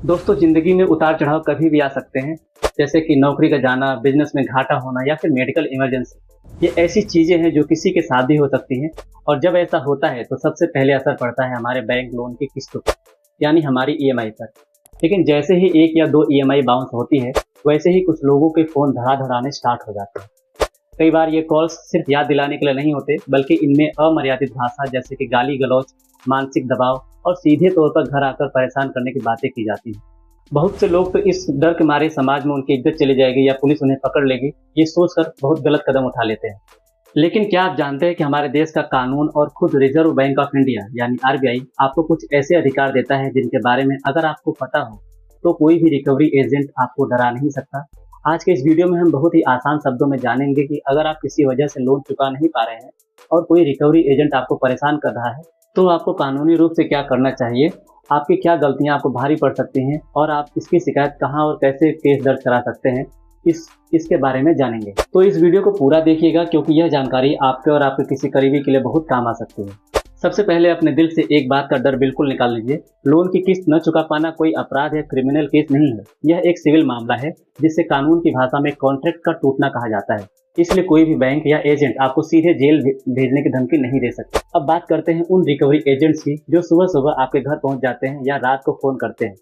दोस्तों, जिंदगी में उतार चढ़ाव कभी भी आ सकते हैं। जैसे कि नौकरी का जाना, बिजनेस में घाटा होना या फिर मेडिकल इमरजेंसी। ये ऐसी चीजें हैं जो किसी के साथ भी हो सकती हैं। और जब ऐसा होता है तो सबसे पहले असर पड़ता है हमारे बैंक लोन की किस्तों पर, यानी हमारी ईएमआई पर। लेकिन जैसे ही एक या दो ईएमआई बाउंस होती है, वैसे ही कुछ लोगों के फोन धड़ाधड़ आने स्टार्ट हो जाते हैं। कई बार ये कॉल्स सिर्फ याद दिलाने के लिए नहीं होते, बल्कि इनमें अमर्यादित भाषा जैसे कि गाली गलौज, मानसिक दबाव और सीधे तौर पर घर आकर परेशान करने की बातें की जाती हैं। बहुत से लोग तो इस डर के मारे समाज में उनकी इज्जत चली जाएगी या पुलिस उन्हें पकड़ लेगी, ये सोचकर बहुत गलत कदम उठा लेते हैं। लेकिन क्या आप जानते हैं कि हमारे देश का कानून और खुद रिजर्व बैंक ऑफ इंडिया यानी आरबीआई आपको कुछ ऐसे अधिकार देता है जिनके बारे में अगर आपको पता हो तो कोई भी रिकवरी एजेंट आपको डरा नहीं सकता। आज के इस वीडियो में हम बहुत ही आसान शब्दों में जानेंगे कि अगर आप किसी वजह से लोन चुका नहीं पा रहे हैं और कोई रिकवरी एजेंट आपको परेशान कर रहा है, तो आपको कानूनी रूप से क्या करना चाहिए, आपकी क्या गलतियां आपको भारी पड़ सकती हैं और आप इसकी शिकायत कहां और कैसे केस दर्ज करा सकते हैं, इसके बारे में जानेंगे। तो इस वीडियो को पूरा देखिएगा, क्योंकि यह जानकारी आपके और आपके किसी करीबी के लिए बहुत काम आ सकती है। सबसे पहले अपने दिल से एक बात का डर बिल्कुल निकाल लीजिए। लोन की किस्त न चुका पाना कोई अपराध या क्रिमिनल केस नहीं है। यह एक सिविल मामला है, जिसे कानून की भाषा में कॉन्ट्रैक्ट का टूटना कहा जाता है। इसलिए कोई भी बैंक या एजेंट आपको सीधे जेल भेजने की धमकी नहीं दे सकता। अब बात करते हैं उन रिकवरी एजेंट्स की जो सुबह सुबह आपके घर पहुंच जाते हैं या रात को फोन करते हैं।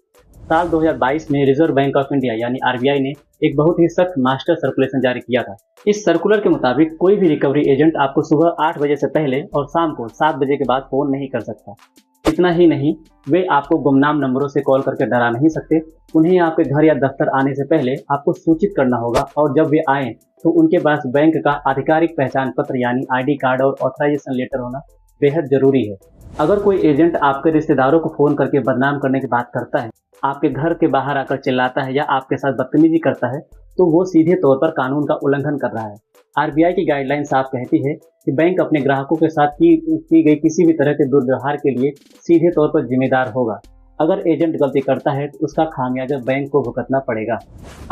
साल 2022 में रिजर्व बैंक ऑफ इंडिया यानी आरबीआई ने एक बहुत ही सख्त मास्टर सर्कुलेशन जारी किया था। इस सर्कुलर के मुताबिक कोई भी रिकवरी एजेंट आपको सुबह 8 बजे से पहले और शाम को 7 बजे के बाद फोन नहीं कर सकता। इतना ही नहीं, वे आपको गुमनाम नंबरों से कॉल करके डरा नहीं सकते। उन्हें आपके घर या दफ्तर आने से पहले आपको सूचित करना होगा, और जब वे आएं तो उनके पास बैंक का आधिकारिक पहचान पत्र यानी आईडी कार्ड और ऑथराइजेशन लेटर होना बेहद जरूरी है। अगर कोई एजेंट आपके रिश्तेदारों को फोन करके बदनाम करने की बात करता है, आपके घर के बाहर आकर चिल्लाता है या आपके साथ बदतमीजी करता है, तो वो सीधे तौर पर कानून का उल्लंघन कर रहा है। आरबीआई की गाइडलाइन साफ कहती है कि बैंक अपने ग्राहकों के साथ की गई किसी भी तरह के दुर्व्यवहार के लिए सीधे तौर पर जिम्मेदार होगा। अगर एजेंट गलती करता है तो उसका खामियाजा बैंक को भुगतना पड़ेगा।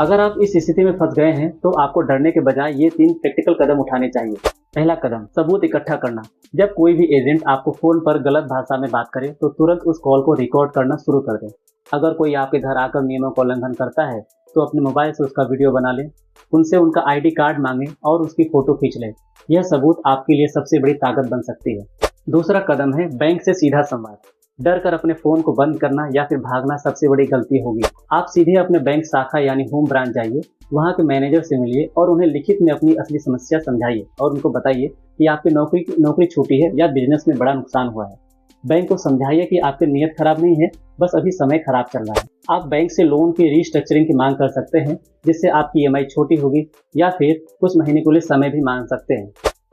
अगर आप इस स्थिति में फंस गए हैं तो आपको डरने के बजाय ये 3 प्रैक्टिकल कदम उठाने चाहिए। पहला कदम, सबूत इकट्ठा करना। जब कोई भी एजेंट आपको फोन पर गलत भाषा में बात करे तो तुरंत उस कॉल को रिकॉर्ड करना शुरू कर दें। अगर कोई आपके घर आकर नियमों का उल्लंघन करता है तो अपने मोबाइल से उसका वीडियो बना लें, उनसे उनका आईडी कार्ड मांगें और उसकी फोटो खींच लें। यह सबूत आपके लिए सबसे बड़ी ताकत बन सकती है। दूसरा कदम है बैंक से सीधा संवाद। डर कर अपने फोन को बंद करना या फिर भागना सबसे बड़ी गलती होगी। आप सीधे अपने बैंक शाखा यानी होम ब्रांच जाइए, वहां के मैनेजर से मिलिए और उन्हें लिखित में अपनी असली समस्या समझाइए और उनको बताइए कि आपकी नौकरी छूटी है या बिजनेस में बड़ा नुकसान हुआ है। बैंक को समझाइए कि आपकी नीयत खराब नहीं है, बस अभी समय खराब चल रहा है। आप बैंक से लोन की रीस्ट्रक्चरिंग की मांग कर सकते हैं, जिससे आपकी ईएमआई छोटी होगी, या फिर कुछ महीने के लिए समय भी मांग सकते हैं।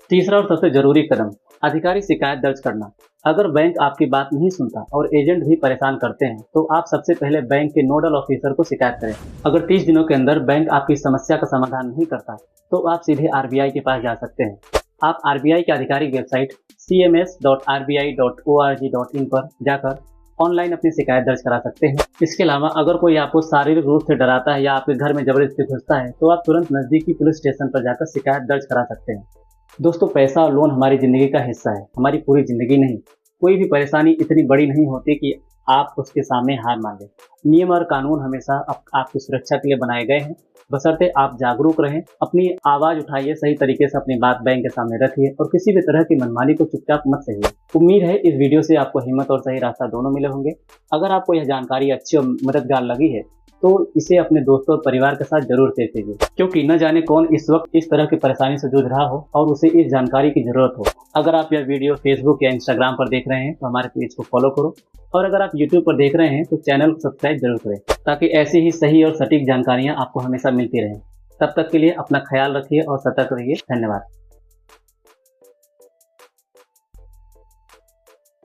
तीसरा और सबसे जरूरी कदम, आधिकारिक शिकायत दर्ज करना। अगर बैंक आपकी बात नहीं सुनता और एजेंट भी परेशान करते हैं तो आप सबसे पहले बैंक के नोडल ऑफिसर को शिकायत करें। अगर 30 दिनों के अंदर बैंक आपकी समस्या का समाधान नहीं करता तो आप सीधे आरबीआई के पास जा सकते हैं। आप आरबीआई की आधिकारिक वेबसाइट cms.rbi.org.in पर जाकर ऑनलाइन अपनी शिकायत दर्ज करा सकते हैं। इसके अलावा अगर कोई आपको शारीरिक रूप से डराता है या आपके घर में जबरदस्ती घुसता है तो आप तुरंत नजदीकी पुलिस स्टेशन पर जाकर शिकायत दर्ज करा सकते हैं। दोस्तों, पैसा और लोन हमारी ज़िंदगी का हिस्सा है, हमारी पूरी ज़िंदगी नहीं। कोई भी परेशानी इतनी बड़ी नहीं होती कि आप उसके सामने हार मान लें। नियम और कानून हमेशा आपकी सुरक्षा के लिए बनाए गए हैं, बशर्ते आप जागरूक रहें। अपनी आवाज़ उठाइए, सही तरीके से अपनी बात बैंक के सामने रखिए और किसी भी तरह की मनमानी को चुपचाप मत सहिए। उम्मीद है इस वीडियो से आपको हिम्मत और सही रास्ता दोनों मिले होंगे। अगर आपको यह जानकारी अच्छी और मददगार लगी है तो इसे अपने दोस्तों और परिवार के साथ जरूर शेयर कीजिए, क्योंकि न जाने कौन इस वक्त इस तरह की परेशानी से जूझ रहा हो और उसे इस जानकारी की जरूरत हो। अगर आप यह वीडियो फेसबुक या इंस्टाग्राम पर देख रहे हैं तो हमारे पेज को फॉलो करो, और अगर आप यूट्यूब पर देख रहे हैं तो चैनल को सब्सक्राइब जरूर करें, ताकि ऐसी ही सही और सटीक जानकारियाँ आपको हमेशा मिलती रहें। तब तक के लिए अपना ख्याल रखिए और सतर्क रहिए। धन्यवाद।